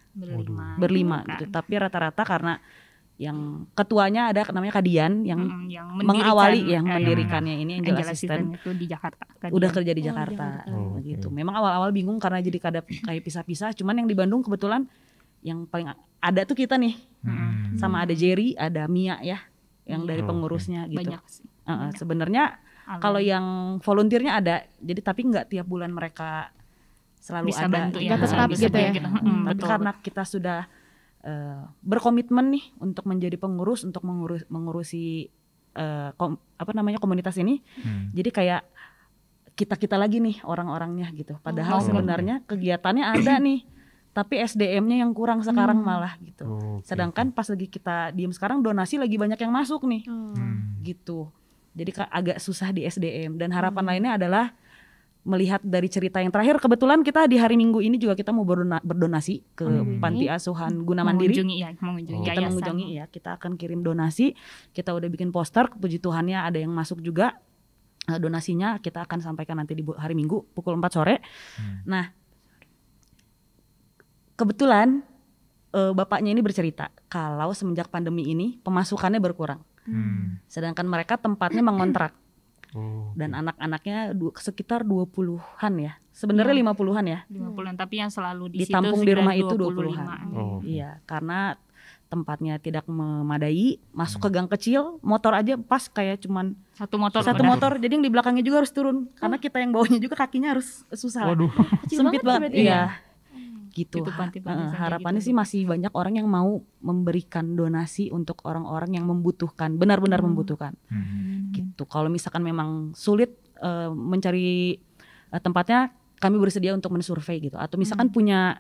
S4: Berlima gitu. Tapi rata-rata karena yang ketuanya ada namanya Kak Dian yang mendirikannya ini Angel Assistant
S3: itu di Jakarta.
S4: Udah kerja di Jakarta gitu. Memang awal-awal bingung karena jadi kayak pisah-pisah, cuman yang di Bandung kebetulan yang paling ada tuh kita nih. Sama ada Jerry, ada Mia ya yang dari pengurusnya gitu.
S3: Banyak sih.
S4: Sebenarnya kalau yang volunteernya ada, jadi tapi nggak tiap bulan mereka selalu
S3: bisa
S4: ada
S3: bantu ya,
S2: tetap gitu ya.
S4: Tapi karena kita sudah berkomitmen nih untuk menjadi pengurus, untuk mengurusi komunitas ini. Jadi kayak kita lagi nih orang-orangnya gitu. Padahal sebenarnya kegiatannya ada nih, tapi SDM-nya yang kurang sekarang malah gitu. Sedangkan pas lagi kita diem sekarang donasi lagi banyak yang masuk nih, gitu. Jadi agak susah di SDM. Dan harapan lainnya adalah melihat dari cerita yang terakhir, kebetulan kita di hari Minggu ini juga kita mau berdonasi ke Panti Asuhan Guna Mandiri. Kita mengunjungi ya, kita akan kirim donasi. Kita udah bikin poster, puji Tuhannya ada yang masuk juga donasinya. Kita akan sampaikan nanti di hari Minggu pukul 4 sore. Nah, kebetulan bapaknya ini bercerita kalau semenjak pandemi ini pemasukannya berkurang. Sedangkan mereka tempatnya mengontrak. Dan anak-anaknya sekitar 20-an ya. Sebenarnya 50-an ya.
S3: 50-an, tapi yang selalu
S4: ditampung di rumah itu 20-an. Iya, karena tempatnya tidak memadai, masuk ke gang kecil, motor aja pas kayak cuman satu motor. Jadi yang di belakangnya juga harus turun karena kita yang bawanya juga kakinya harus susah.
S1: Waduh.
S4: Sempit banget. Iya. Gitu.
S3: gitu.
S4: Harapannya sih masih banyak orang yang mau memberikan donasi untuk orang-orang yang membutuhkan, benar-benar membutuhkan. Gitu. Kalau misalkan memang sulit mencari tempatnya, kami bersedia untuk mensurvei gitu. Atau misalkan punya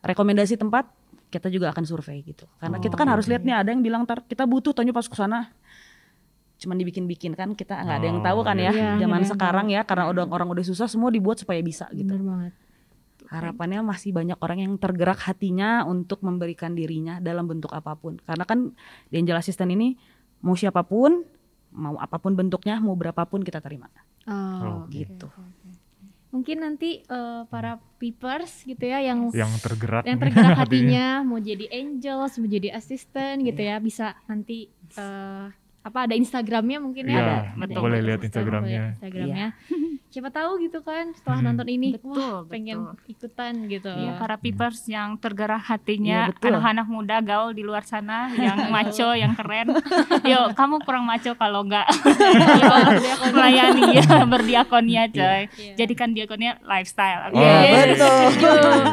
S4: rekomendasi tempat, kita juga akan survei gitu. Karena kita kan harus lihat nih, ada yang bilang kita butuh tonyo pas ke sana. Cuman dibikin-bikin kan, kita nggak ada yang tahu kan ya. Zaman sekarang ya, karena orang udah susah, semua dibuat supaya bisa gitu.
S2: Bener banget.
S4: Harapannya masih banyak orang yang tergerak hatinya untuk memberikan dirinya dalam bentuk apapun. Karena kan di Angel Assistant ini mau siapapun, mau apapun bentuknya, mau berapapun kita terima. Gitu.
S2: Mungkin nanti para peepers gitu ya yang
S1: tergerak
S2: hatinya mau jadi angels, mau jadi assistant gitu ya, bisa nanti ada Instagramnya mungkin ya.
S1: Boleh lihat Instagramnya.
S2: Siapa tahu gitu kan setelah nonton ini pengen ikutan gitu.
S3: Iya, para peepers yang tergerak hatinya, anak-anak muda gaul di luar sana yang maco, yang keren. Yo, kamu kurang maco kalau enggak melayani ya, berdiakonia coy. Jadikan diakonia lifestyle.
S4: Betul.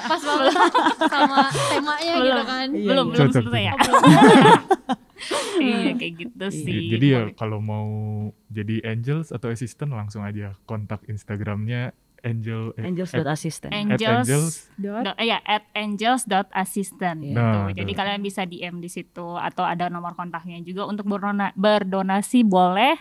S2: Pas banget sama temanya gitu kan.
S3: Belum selesai ya. Iya kayak gitu sih.
S1: Jadi ya kalau mau jadi angels atau assistant langsung aja kontak Instagramnya
S4: angels.assistant.
S3: @angels.assistant gitu. Jadi kalian bisa DM di situ atau ada nomor kontaknya juga untuk berdonasi boleh,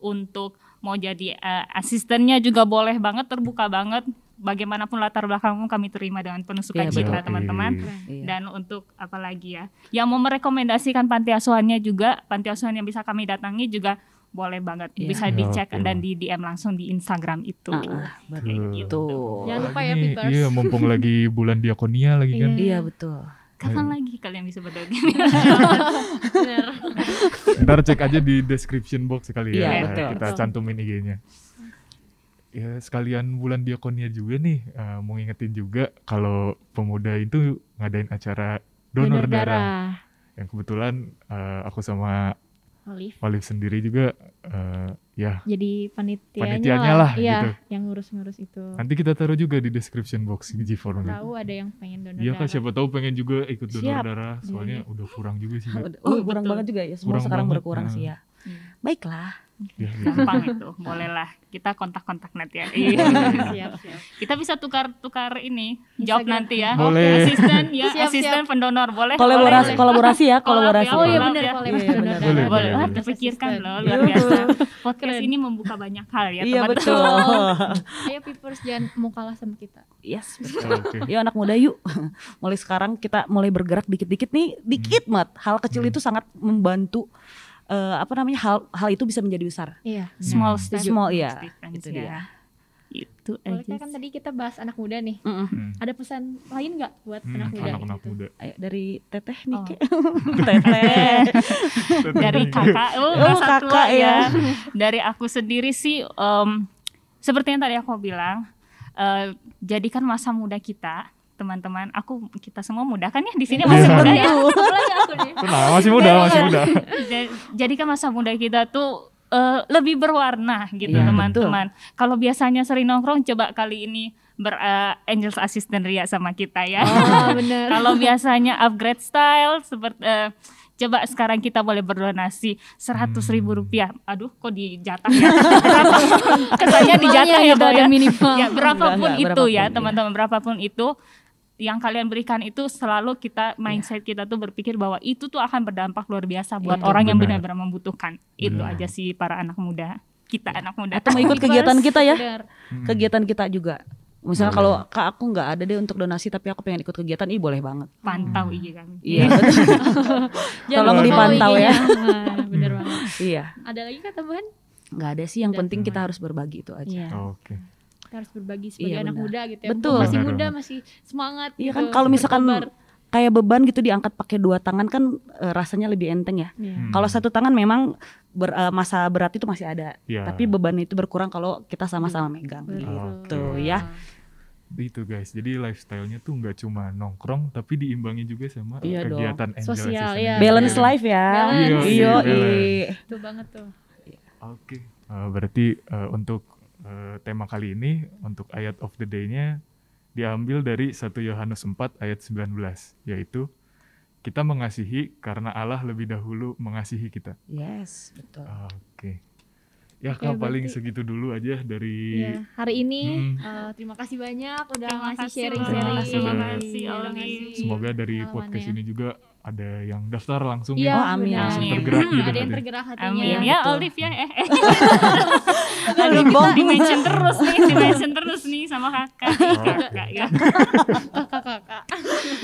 S3: untuk mau jadi asistennya juga boleh banget, terbuka banget. Bagaimanapun latar belakangmu kami terima dengan penuh sukacita teman-teman. Dan untuk apa lagi ya, yang mau merekomendasikan panti asuhannya juga, panti asuhan yang bisa kami datangi juga boleh banget, bisa dicek dan di DM langsung di Instagram itu.
S4: Gitu.
S2: Jangan lupa ya Peepers.
S1: Iya, mumpung lagi bulan diakonia lagi kan.
S4: Iya betul.
S3: Kapan lagi kalian bisa berbagi?
S1: Ntar cek aja di description box sekali ya.
S4: Betul.
S1: Kita cantumin IG-nya. Ya sekalian bulan diakonia juga nih, mau ngingetin juga kalau pemuda itu ngadain acara donor darah. Yang kebetulan aku sama Olive sendiri juga
S2: jadi panitianya
S1: lah
S2: iya,
S1: gitu.
S2: Yang ngurus-ngurus itu.
S1: Nanti kita taruh juga di description box G4.
S2: Tahu ada yang pengen donor
S1: darah. Iya kan,
S2: darah.
S1: siapa tahu pengen juga ikut donor darah. Soalnya udah kurang juga sih.
S4: Kurang banget juga ya. Semua sekarang berkurang sih ya. Baiklah.
S3: Gampang itu, bolehlah kita kontak-kontak nanti ya.
S2: Siap.
S3: Kita bisa tukar ini job nanti ya.
S1: Boleh.
S3: Asisten ya, asisten pendonor boleh.
S4: Kolaborasi ya.
S2: Oh iya benar
S3: boleh. Terpikirkan loh, luar biasa. Podcast ini membuka banyak hal ya
S4: Iya
S3: teman-teman.
S4: betul.
S2: Ayo Peepers jangan mau kalah sama kita.
S4: Yes. Yuk anak muda yuk. Mulai sekarang kita mulai bergerak dikit-dikit nih, dikit banget. Hal kecil itu sangat membantu. Hal itu bisa menjadi besar.
S2: Iya.
S3: Small step.
S4: Small ya.
S3: Itu dia. Itu
S2: Boleh
S3: aja.
S2: kan tadi kita bahas anak muda nih. Ada pesan lain nggak buat anak muda?
S1: Anak-anak
S2: gitu?
S1: muda.
S4: Ayo, dari Teteh nih,
S3: Oh.
S4: Ke. Teteh.
S3: Dari kakak,
S4: kakak
S3: masa tua
S4: ya.
S3: Dari aku sendiri sih, seperti yang tadi aku bilang, jadikan masa muda kita, teman-teman. Kita semua muda kan ya di sini masih muda ya.
S2: Apalagi aku nih.
S1: Tenang, masih muda, masih muda.
S3: Jadikan masa muda kita tuh lebih berwarna gitu,
S4: Iya,
S3: teman-teman. Kalau biasanya sering nongkrong, coba kali ini Angels Assistant Ria sama kita ya.
S2: Oh bener.
S3: Kalau biasanya upgrade style seperti coba sekarang kita boleh berdonasi 100.000 rupiah. Aduh, kok dijatah ya? Kesannya dijatah ya,
S2: gitu,
S3: Bo,
S2: ada
S3: ya.
S2: minimal.
S3: Ya berapapun
S4: Enggak,
S3: itu
S4: berapapun,
S3: ya,
S4: iya.
S3: teman-teman, berapapun itu yang kalian berikan itu selalu mindset kita tuh berpikir bahwa itu tuh akan berdampak luar biasa buat
S4: Iya,
S3: orang yang
S1: benar.
S3: benar-benar membutuhkan. Itu
S1: Benar.
S3: aja sih para anak muda. Kita anak muda.
S4: Atau mau ikut kegiatan kita ya?
S2: Bener.
S4: Kegiatan kita juga. Misalnya
S1: Boleh.
S4: kalau Kak aku nggak ada deh untuk donasi tapi aku pengen ikut kegiatan, boleh banget.
S3: Pantau IG kami.
S4: Iya, betul.
S2: Jangan
S4: Tolong
S2: lupa
S4: dipantau
S2: follow
S4: ya.
S2: IG-nya. Nah, bener banget.
S4: Iya,
S2: Ada lagi kak tambahan?
S4: nggak ada sih. Yang
S2: Udah.
S4: penting kita harus berbagi itu aja.
S2: Iya.
S1: Oke.
S2: Kita harus berbagi sebagai
S4: Iya,
S2: anak
S4: benar.
S2: muda gitu ya.
S4: Betul.
S2: Mumpung masih
S1: Benar
S2: muda,
S1: banget.
S2: masih semangat.
S4: Iya
S2: gitu,
S4: kan, kalau misalkan
S2: berkobar.
S4: kayak beban gitu diangkat pakai 2 tangan kan rasanya lebih enteng ya.
S2: Iya.
S4: Kalau 1 tangan memang masa berat itu masih ada,
S1: Ya.
S4: tapi beban itu berkurang kalau kita sama-sama megang.
S2: Betul.
S4: Gitu ya.
S1: Itu guys, jadi lifestyle-nya tuh nggak cuma nongkrong, tapi diimbangi juga sama
S4: Iya dong.
S1: kegiatan Angel
S2: Sosial,
S1: Assistant.
S2: iya.
S4: Balance life ya.
S2: Balance.
S1: Iya,
S4: Iya.
S1: balance.
S2: Itu banget tuh.
S1: Oke, berarti untuk tema kali ini, untuk ayat of the day-nya diambil dari 1 Yohanes 4 ayat 19, yaitu kita mengasihi karena Allah lebih dahulu mengasihi kita.
S4: Yes, betul.
S1: Oke. Ya
S2: Oke,
S1: Kak, paling
S2: berarti-
S1: segitu dulu aja dari
S2: Iya. Hari ini
S1: Hmm.
S2: terima kasih banyak udah
S3: Terima
S2: ngasih
S3: kasih,
S2: sharing-sharing.
S1: terima
S3: kasih,
S2: Udah
S3: Oli.
S2: ngasih
S1: semoga dari
S2: pengalamannya.
S1: podcast ini juga ada yang daftar langsung
S2: Iya,
S4: Oh, amin.
S2: benar.
S1: langsung
S3: Amin.
S1: tergerak gitu
S2: Ada yang
S1: nanti.
S2: tergerak hatinya.
S3: Amin
S4: Iya,
S3: ya,
S4: betul.
S3: Olive ya.
S4: Belum bohong.
S3: Di-mention terus nih sama kakak. Kakak ya.
S2: Kakak-kakak.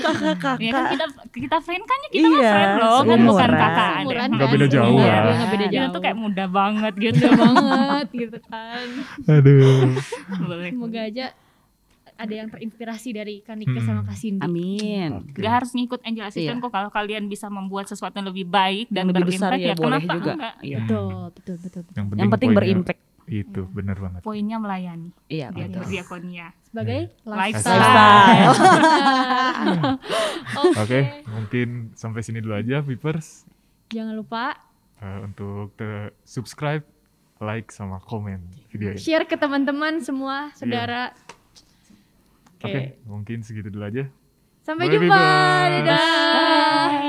S4: Kakak-kakak.
S3: Ya kan kita friend kan ya, kita mah
S4: Iya,
S3: friend loh, kan
S4: seumuran.
S3: bukan kakak.
S2: Seumuran
S1: Nggak
S2: kan?
S1: beda jauh
S2: Iya,
S1: lah.
S2: dia nggak beda
S3: Kita
S2: jauh.
S3: tuh kayak muda banget gitu.
S2: muda banget gitu kan.
S1: Aduh.
S3: Boleh.
S2: Semoga aja ada yang terinspirasi dari Kanika sama Kak Cindy.
S4: Amin.
S1: Oke.
S3: Gak harus ngikut Angel Assistant
S4: Iya.
S3: kok, kalau kalian bisa membuat sesuatu yang lebih baik dan
S4: Yang lebih besar
S3: berimpact
S4: ya
S3: ya
S4: boleh
S3: kenapa
S4: juga.
S3: enggak?
S4: Iya.
S2: Betul.
S1: Yang
S4: Yang penting
S1: poinnya
S4: berimpact.
S1: Itu benar banget.
S3: Poinnya melayani,
S4: Iya,
S3: dia
S4: betul.
S3: berdiakonia.
S2: Sebagai
S3: Lifestyle.
S2: lifestyle.
S1: Oke, mungkin sampai sini dulu aja Vipers.
S2: Jangan lupa
S1: Untuk subscribe, like, sama komen video ini.
S2: share ke teman-teman semua, saudara.
S1: Oke, mungkin segitu dulu aja.
S2: Sampai
S1: Bye,
S2: jumpa.
S1: Bibers.
S2: Dadah.